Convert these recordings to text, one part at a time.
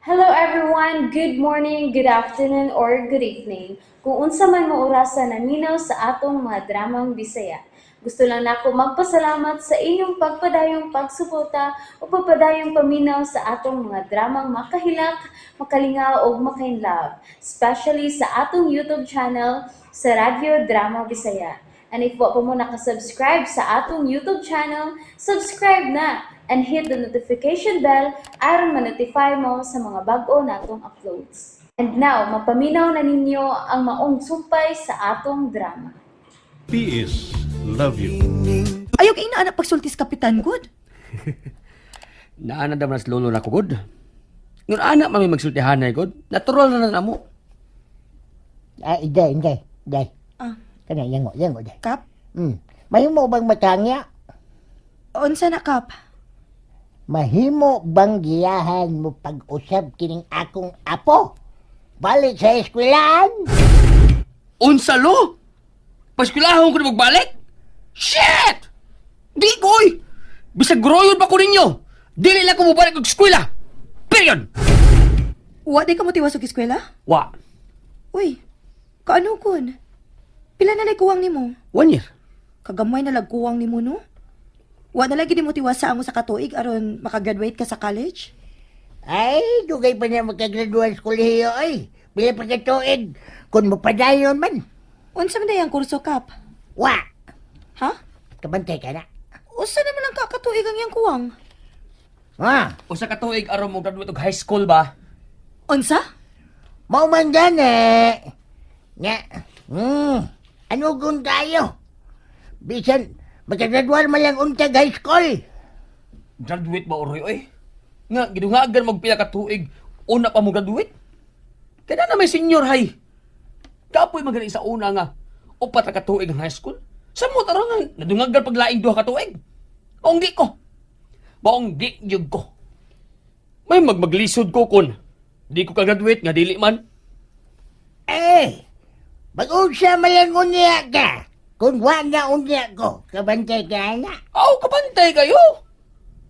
Hello everyone, good morning, good afternoon, or good evening. Kung unsa man mo orasan naminaw sa atong mga dramang Bisaya. Gusto lang nako magpasalamat sa inyong pagpadayong pagsuporta o pagpadayong paminaw sa atong mga dramang makahilak, makalingaw o makainlove, especially sa atong YouTube channel sa Radyo Drama Bisaya. And if wa pa mo nakasubscribe sa atong YouTube channel, subscribe na and hit the notification bell aron ma-notify mo sa mga bag-o natong uploads. And now, mapaminaw na ninyo ang maong sumpay sa atong drama. P.S. Love you. Ayaw kay inaanak pagsultis kapitan good. Naana daw nas lolo na ko, god. Ngun anak mami magsultihan na, god. Natural na mo. Hindi. Ah, Kana, yango, day. Kap? Mahimo bang matangya? Unsa na, Kap? Mahimo bang giyahan mo pag-usab kining akong apo? Balik sa eskwelahan? Unsa lo? Paskulahon ko na magbalik? Shit! Di koy! Bisag groyon pa ko ninyo! Dili lang ko mabalik og eskwela! Period! Wa di ka mo tiwasog eskwela? Wa. Uy, kaano kun? Pila na kuwang nimo? 1 year. Kagamay na lagkuwang nimo no? Wa na lagi nimo tiwasa amo sa katuig aron makagraduate ka sa college? Ay, dugay pa niya magkagraduan sa kolehiyo ay. Bila pa katuig, kung mapadayon man. Unsa man dayang kurso, Kap? Wa! Ha? Kabantay ka na. Unsa naman ang kakatuig ang iyang kuwang? Ha? Usa ka tuig aron mo graduate og high school ba? Unsa? Mau man gani. Nga. Ano gun tayo? Bisan, magkagraduan man lang untag high school. Graduate ba oroy oy? Nga gidungagan magpila ka tuig una pa mo graduate? Kaya na may senior high. Kapoy magaling sa una nga upat ka tuig ang high school. Sa mo tarangan nadungagan paglaing duha ka tuig. Onggi ko. Baonggi gyud ko. May maglisod ko kun di ko ka graduate nga dili man. Mag-usya malang unya ka. Kung wa na unya ko, kabantay ka na. Aw kabantay kayo.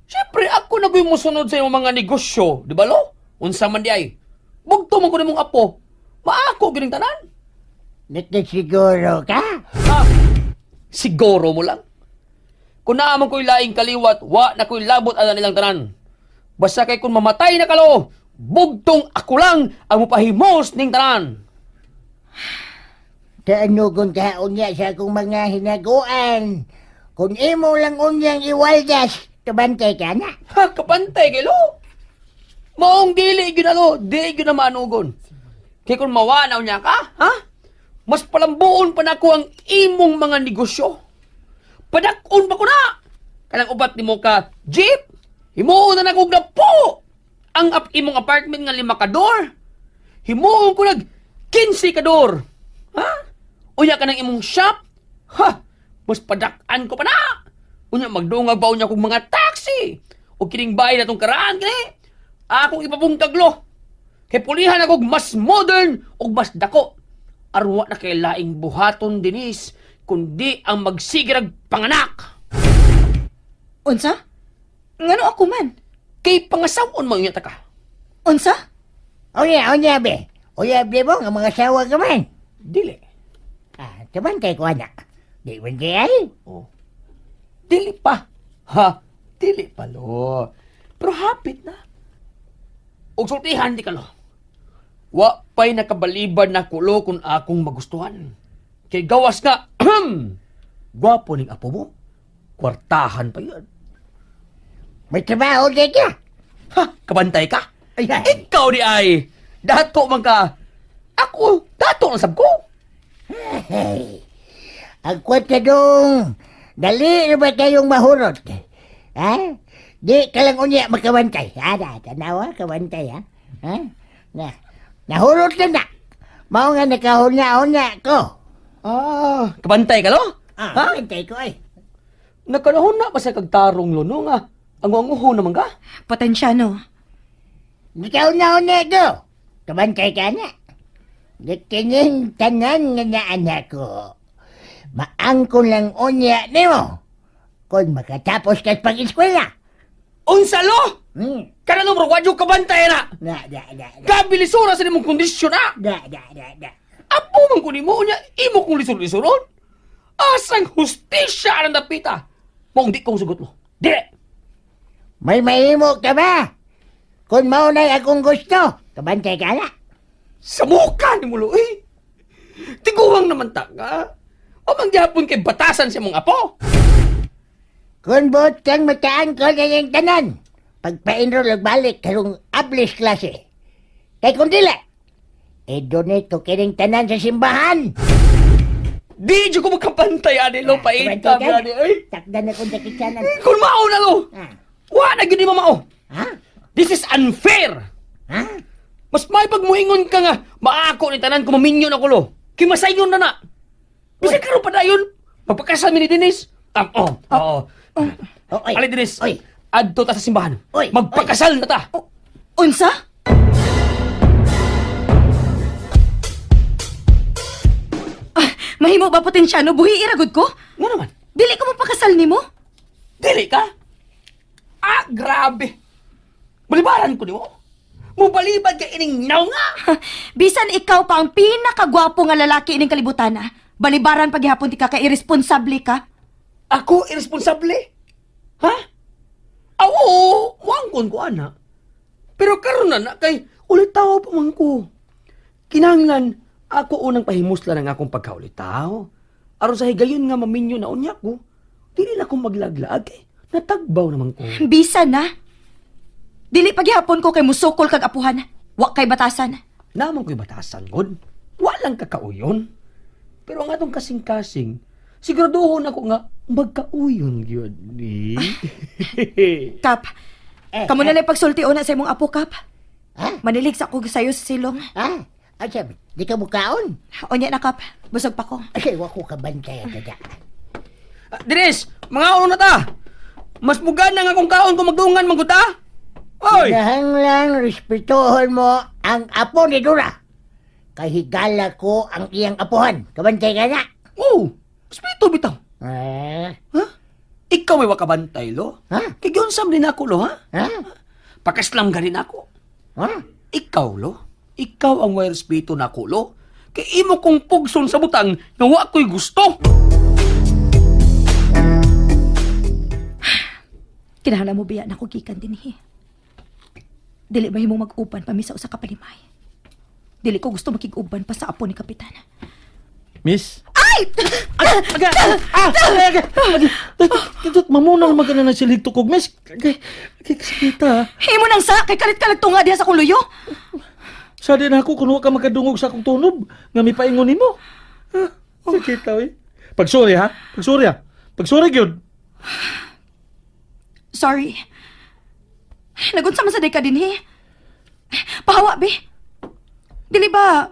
Siyempre ako na mo sunod sa imong mga negosyo, di ba lo? Unsa man di ay. Bugto man ko nimong apo. Maako gining tanan. Nagkasiguro ka? Ha? Siguro mo lang. Kung naamang ko'y laing kaliwat, wa na ko'y labot ala nilang tanan. Basta kay kung mamatay na kalo, bugtong ako lang ang mupahimos ning tanan. Taano kung kaunya sa akong mga hinaguan? Kung imo lang unyang iwaldas, kabantay ka na. Ha, kapantay kay lo. Maong dili ginalo, di gyud na manugon. Kay kung mawanaw niya ka, ha? Mas palambuon pa na ko ang imong mga negosyo. Padakon pa ko na. Kanang ubat nimo ka jeep. Himuon na nagog na po. Ang imong apartment nga 5 ka door. Himuon ko nag 15 ka door. Ha? Unya ka ng imong shop. Ha? Mas padakan ko pa na. Unya magdungag ba unya kong mga taxi. O kining bahay na tong karaan kini. Akong ipabungkaglo. Kay pulihan ako mas modern o mas dako. Arwa na kay laing buhaton dinis kundi ang magsigirag panganak. Unsa? Ngano ako man? Kay pangasawon mo inyata ka. Unsa? Unya, be. Unya, be mo, nga mga sawa ka man. Dili. Kabantay ko, anak. Di man kaya Oh. Dili pa. Ha? Dili pa lo. Pero hapit na. Og sultihan di ka lo. Wa pa'y nakabaliban na kulo kung akong magustuhan. Kay gawas nga, gwapo ning apo mo. Kwartahan pa yan. May trabaho di ka. Ha? Kabantay ka? Ay, Ikaw di ay. Dato man ka. Ako, dato ang sab ko. Hey, ang kwenta dong. Dali na ba kayong mahurot? Ha? Di ka lang unya makabantay. Tanawa, kabantay, ha? Ha? Nahurot ka na. Mao nga nakahunya-hunya ko. Kabantay ka lo? Ha? Kabantay ko, ay. Nagkanahon na pa sa kagtarong lo no nga. Ang naman ka? Potensyano. Nakahunya-hunya ko. Kabantay ka na. Gatining tanan nga na anak ko. Maangkon lang unya nimo. Kung makatapos ka pag-eskwela. Unsa lo? Kanang bro, wadyo ka bantay na. Da. Kabilisura sa nimong kondisyon na. Da. Apo man ko nimo nya, imo kong lisod-lisoron. Asang hustisya ang napita. Mong di kong sugot mo. Di. May mahimo ka ba? Kung maunay akong gusto, kabantay ka na. Sa mukha ni Mulo, eh. Tiguwang naman ta ka. O mangyapon kay batasan siya mong apo. Kung buot kang mataan ko na yung tanan, pagpa-enroll og balik karong ablis klase. Kay kung dila, donate ko kining tanan sa simbahan. Di dyo ko magkapantay, Anilo. Paita, kabantay ka Ani. na. Ay, Takdan akong sakitsanan. kung mao na lo. Ah. Wa na gini mamao. Ha? This is unfair. Ha? Mas may pagmuingon ka nga, maako ni tanan ko maminyon ako lo. Kimasayon na na. Bisa karon pa dayon. Magpakasal mi ni Dennis. Oo. Oy. Ali Dennis. Oy. Adto ta sa simbahan. Oy. Magpakasal na ta. Unsa? Mahimo ba potensyano buhi iragod ko? Nga naman. Dili ko mapakasal nimo? Dili ka? Grabe. Balibaran ko ni mo. Mubalibad ka ining naw nga. Bisan ikaw pa ang pinakagwapo nga lalaki ining kalibutan na. Balibaran paghihapon ti ka kay irresponsable ka. Ako irresponsable? Ha? Oo, muangkon ko, anak. Pero karon na kay ulitaw pa man ko. Kinahanglan, ako unang pahimusla ng akong pagkaulitaw. Aron sa higayon nga maminyo na unya ko, dili na akong maglaglag eh. Natagbaw naman ko. Bisan na. Dili paghihapon ko kay musukol kag apuhan. Wa kay batasan. Naman ko'y batasan, God. Walang kakauyon. Pero ang atong kasing-kasing, siguraduhon ako nga magkauyon yun. Kap, kamo na lang pagsulti una sa imong apo, Kap. Ha? Manilig sa ko sayo sa silong. Ha? Sabi, di ka bukaon? Onya na, Kap. Busog pa ko. Ay, wako kabantay ka da. Dinis, mga ulo na ta. Mas mugan na nga kung kaon kung magdungan mangguta. Oy! Kinahanglan respetuhon mo ang apo ni Dura. Kay higala ko ang iyang apuhan. Kabantay ka na. Oh, espiritu bitaw. Ha? Ha? Ikaw may wakabantay, lo? Ha? Kaya sam din ako, lo, ha? Ha? Pakaslam ka rin ako. Ha? Ikaw, lo? Ikaw ang may respeto na ako, lo? Kaya imo kong pugson sa butang na wa ko'y gusto. Kinahanglan mo biya na ko gikan din Dili ba himo mag-uban pa mi sa usa ka palimay? Dili ko gusto makig-uban pa sa apo ni Kapitan. Miss? Ay! Kadot mamunang magana na silig tukog, miss. Kasakita. Himo nang sa kay kalit-kalit tunga diha sa kong luyo. Sa din ako kung wa ka makadungog sa akong tunob, nga may paingon nimo. Sakita, eh. Pagsuri, ha? Pagsuri, ha? Pagsuri, gyud. Sorry. Nagunsa man sa day ka din Pahawa, be. Dili ba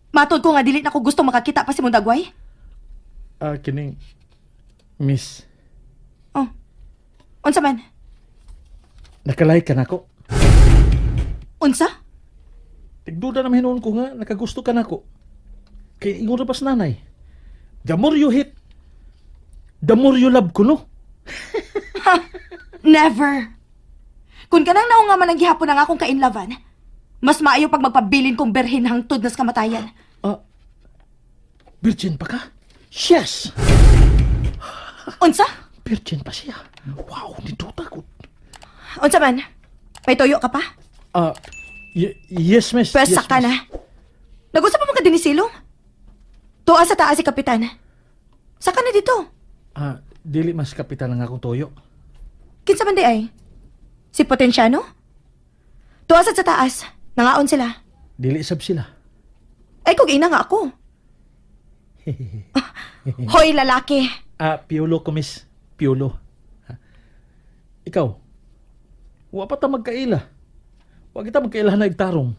matod ko nga dili na ko gusto makakita pa si mong dagway? Kining... Miss, Oh. Unsa man? nakalay ka na ako. Unsa? Tigduda naman hinuon ko nga, nakagusto ka na ako. Kaya ingon na pas nanay. The more you hit, the more you love ko, no? Never. Kung kanang naong nga man ang gihapon ang akong kainlavan, mas maayo pag magpabilin kong berhin hangtod nas kamatayan. Virgin pa ka? Yes! Unsa? Virgin pa siya. Wow, niduta ko. Unsa man? May toyo ka pa? Yes, miss. Pwes Yes, saka miss. na. Nag-usap pa mo ka din ni Silong? Tuwa sa taas si Kapitan. Saka na dito. Dili mas kapitan ang akong toyo. Kinsa man di ay? Si Potensyano? Tuwa sa taas. Nangaon sila. Dili sab sila. Ay, kung ina nga ako. Hoy, lalaki. Piolo ko, miss. Piolo. Ikaw, wa pa ta magkaila. Wa kita magkaila na igtarong.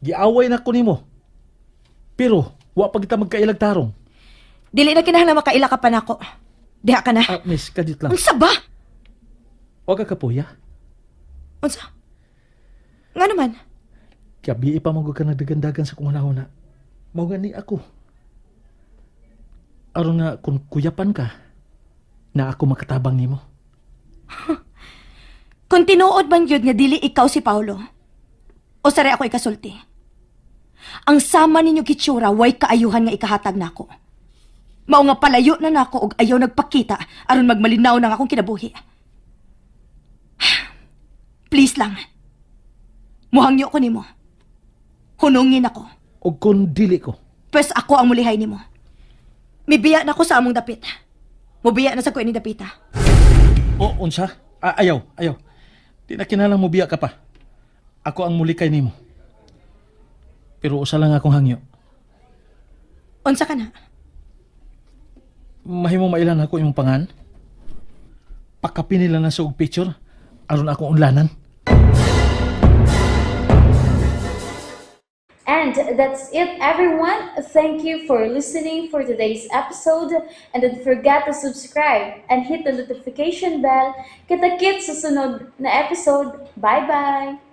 Giaway na ko nimo. Pero, wa pa kita magkailag tarong. Dili na kinahanglan makaila ka pa nako. Diha ka na. Miss, kadit lang. Unsa ba? Wa ka kapuya. Unsa? Nga naman. Kabi pa mo ka nagdagandagan sa kumunahon na. Mao gani ako. Aron nga kung kuyapan ka, na ako makatabang nimo. Kung tinuod man yun nga dili ikaw si Paulo, o sari ako ikasulti, ang sama ninyo gitsura way kaayuhan nga ikahatag nako. Mao nga palayo na nako og ayaw nagpakita aron magmalinaw ng akong kinabuhi. Please lang. Muhangyo ko nimo. Hunungin ako. O kung dili ko, Pwes ako ang mulihay nimo. Mibiya na ko sa among dapit. Mubiya na sa ko ini dapita. o unsa? Ayaw. Di na kinalang mo biya ka pa. Ako ang mulikay nimo. Pero usa lang akong hangyo. Unsa ka na? Mahimo mailan ako imong pangan? Pakapin nila na sa og picture aron akong unlanan. And that's it, everyone. Thank you for listening for today's episode. And don't forget to subscribe and hit the notification bell. Kita-kits sa sunod na episode. Bye-bye!